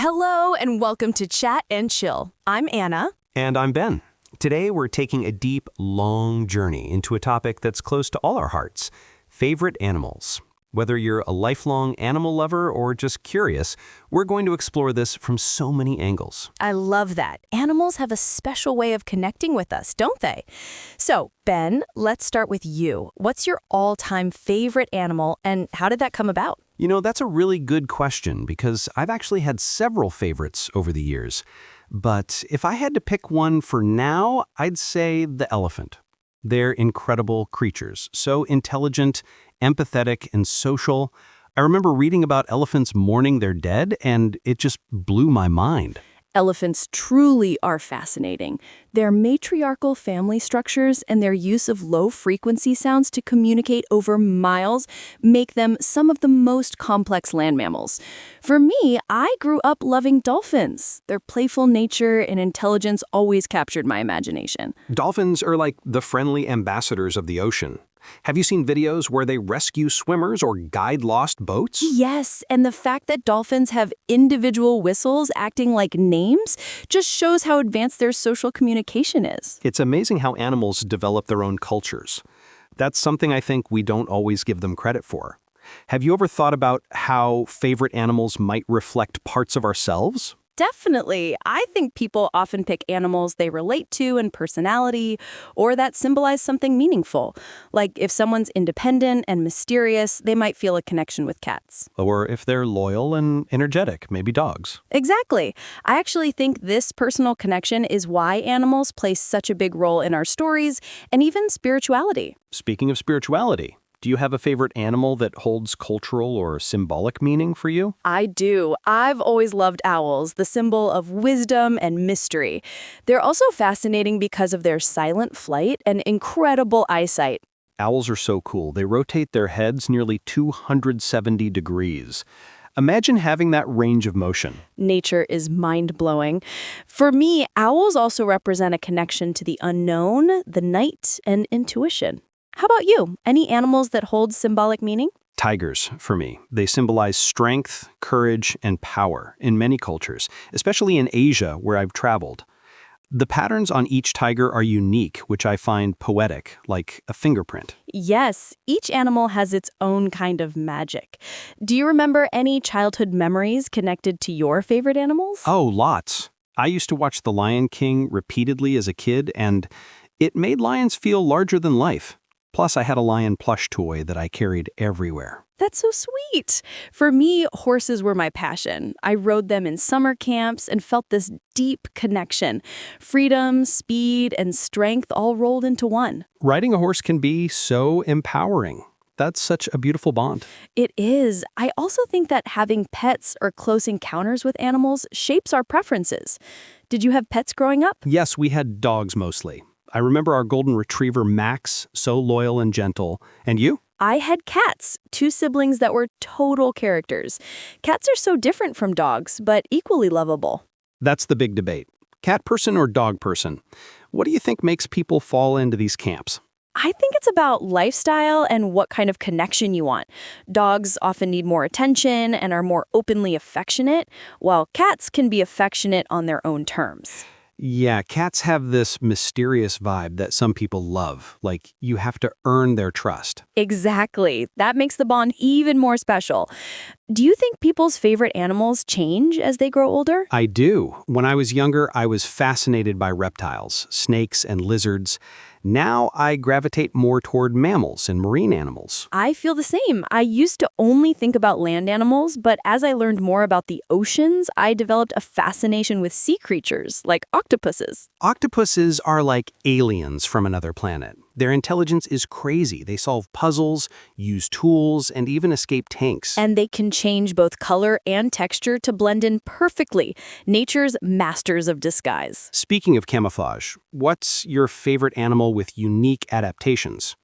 Hello and welcome to Chat and Chill. I'm Anna. And I'm Ben. Today we're taking a deep, long journey into a topic that's close to all our hearts, favorite animals. Whether you're a lifelong animal lover or just curious, we're going to explore this from so many angles. I love that. Animals have a special way of connecting with us, don't they? So, Ben, let's start with you. What's your all-time favorite animal and how did that come about? You know, that's a really good question because I've actually had several favorites over the years. But if I had to pick one for now, I'd say the elephant. They're incredible creatures, so intelligent, empathetic, and social. I remember reading about elephants mourning their dead, and it just blew my mind. Elephants truly are fascinating. Their matriarchal family structures and their use of low-frequency sounds to communicate over miles make them some of the most complex land mammals. For me, I grew up loving dolphins. Their playful nature and intelligence always captured my imagination. Dolphins are like the friendly ambassadors of the ocean. Have you seen videos where they rescue swimmers or guide lost boats? Yes, and the fact that dolphins have individual whistles acting like names just shows how advanced their social communication is. It's amazing how animals develop their own cultures. That's something I think we don't always give them credit for. Have you ever thought about how favorite animals might reflect parts of ourselves? Definitely. I think people often pick animals they relate to in personality or that symbolize something meaningful. Like if someone's independent and mysterious, they might feel a connection with cats. Or if they're loyal and energetic, maybe dogs. Exactly. I actually think this personal connection is why animals play such a big role in our stories and even spirituality. Speaking of spirituality, do you have a favorite animal that holds cultural or symbolic meaning for you? I do. I've always loved owls, the symbol of wisdom and mystery. They're also fascinating because of their silent flight and incredible eyesight. Owls are so cool. They rotate their heads nearly 270 degrees. Imagine having that range of motion. Nature is mind-blowing. For me, owls also represent a connection to the unknown, the night, and intuition. How about you? Any animals that hold symbolic meaning? Tigers, for me. They symbolize strength, courage, and power in many cultures, especially in Asia, where I've traveled. The patterns on each tiger are unique, which I find poetic, like a fingerprint. Yes, each animal has its own kind of magic. Do you remember any childhood memories connected to your favorite animals? Oh, lots. I used to watch The Lion King repeatedly as a kid, and it made lions feel larger than life. Plus, I had a lion plush toy that I carried everywhere. That's so sweet. For me, horses were my passion. I rode them in summer camps and felt this deep connection. Freedom, speed, and strength all rolled into one. Riding a horse can be so empowering. That's such a beautiful bond. It is. I also think that having pets or close encounters with animals shapes our preferences. Did you have pets growing up? Yes, we had dogs mostly. I remember our golden retriever, Max, so loyal and gentle. And you? I had cats, two siblings that were total characters. Cats are so different from dogs, but equally lovable. That's the big debate. Cat person or dog person? What do you think makes people fall into these camps? I think it's about lifestyle and what kind of connection you want. Dogs often need more attention and are more openly affectionate, while cats can be affectionate on their own terms. Yeah, cats have this mysterious vibe that some people love, like you have to earn their trust. Exactly. That makes the bond even more special. Do you think people's favorite animals change as they grow older? I do. When I was younger, I was fascinated by reptiles, snakes, and lizards. Now I gravitate more toward mammals and marine animals. I feel the same. I used to only think about land animals, but as I learned more about the oceans, I developed a fascination with sea creatures, like octopuses. Octopuses are like aliens from another planet. Their intelligence is crazy. They solve puzzles, use tools, and even escape tanks. And they can change both color and texture to blend in perfectly. Nature's masters of disguise. Speaking of camouflage, what's your favorite animal with unique adaptations?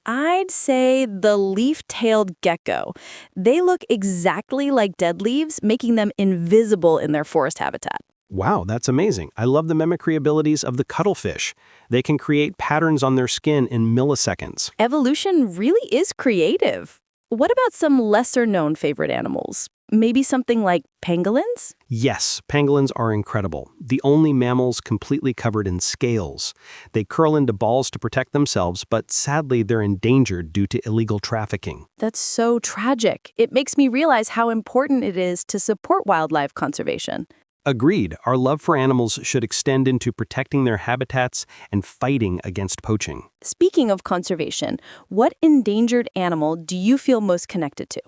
I'd say the leaf-tailed gecko. They look exactly like dead leaves, making them invisible in their forest habitat. Wow, that's amazing. I love the mimicry abilities of the cuttlefish. They can create patterns on their skin in milliseconds. Evolution really is creative. What about some lesser-known favorite animals? Maybe something like pangolins? Yes, pangolins are incredible. The only mammals completely covered in scales. They curl into balls to protect themselves, but sadly they're endangered due to illegal trafficking. That's so tragic. It makes me realize how important it is to support wildlife conservation. Agreed, our love for animals should extend into protecting their habitats and fighting against poaching. Speaking of conservation, what endangered animal do you feel most connected to?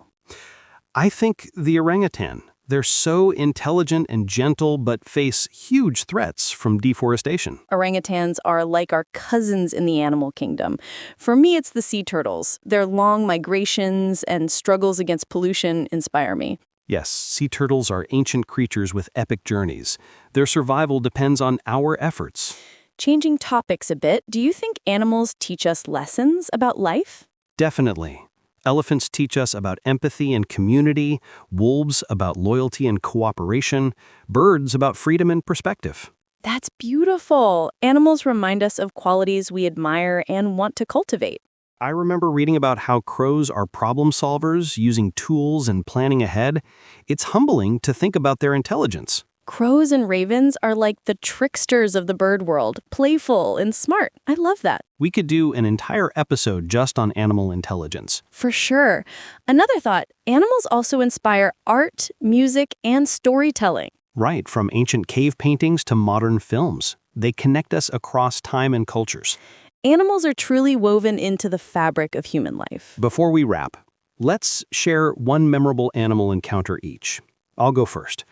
I think the orangutan. They're so intelligent and gentle, but face huge threats from deforestation. Orangutans are like our cousins in the animal kingdom. For me, it's the sea turtles. Their long migrations and struggles against pollution inspire me. Yes, sea turtles are ancient creatures with epic journeys. Their survival depends on our efforts. Changing topics a bit, do you think animals teach us lessons about life? Definitely. Elephants teach us about empathy and community, wolves about loyalty and cooperation, birds about freedom and perspective. That's beautiful. Animals remind us of qualities we admire and want to cultivate. I remember reading about how crows are problem solvers, using tools and planning ahead. It's humbling to think about their intelligence. Crows and ravens are like the tricksters of the bird world, playful and smart. I love that. We could do an entire episode just on animal intelligence. For sure. Another thought, animals also inspire art, music, and storytelling. Right, from ancient cave paintings to modern films. They connect us across time and cultures. Animals are truly woven into the fabric of human life. Before we wrap, let's share one memorable animal encounter each. I'll go first.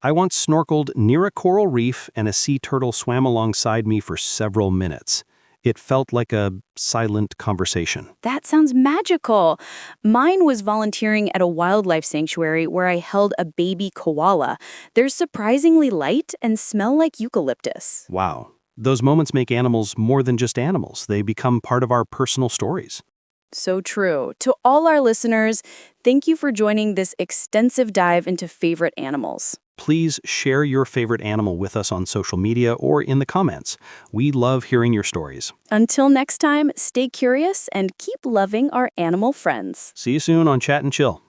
I once snorkeled near a coral reef and a sea turtle swam alongside me for several minutes. It felt like a silent conversation. That sounds magical. Mine was volunteering at a wildlife sanctuary where I held a baby koala. They're surprisingly light and smell like eucalyptus. Wow. Those moments make animals more than just animals. They become part of our personal stories. So true. To all our listeners, thank you for joining this extensive dive into favorite animals. Please share your favorite animal with us on social media or in the comments. We love hearing your stories. Until next time, stay curious and keep loving our animal friends. See you soon on Chat and Chill.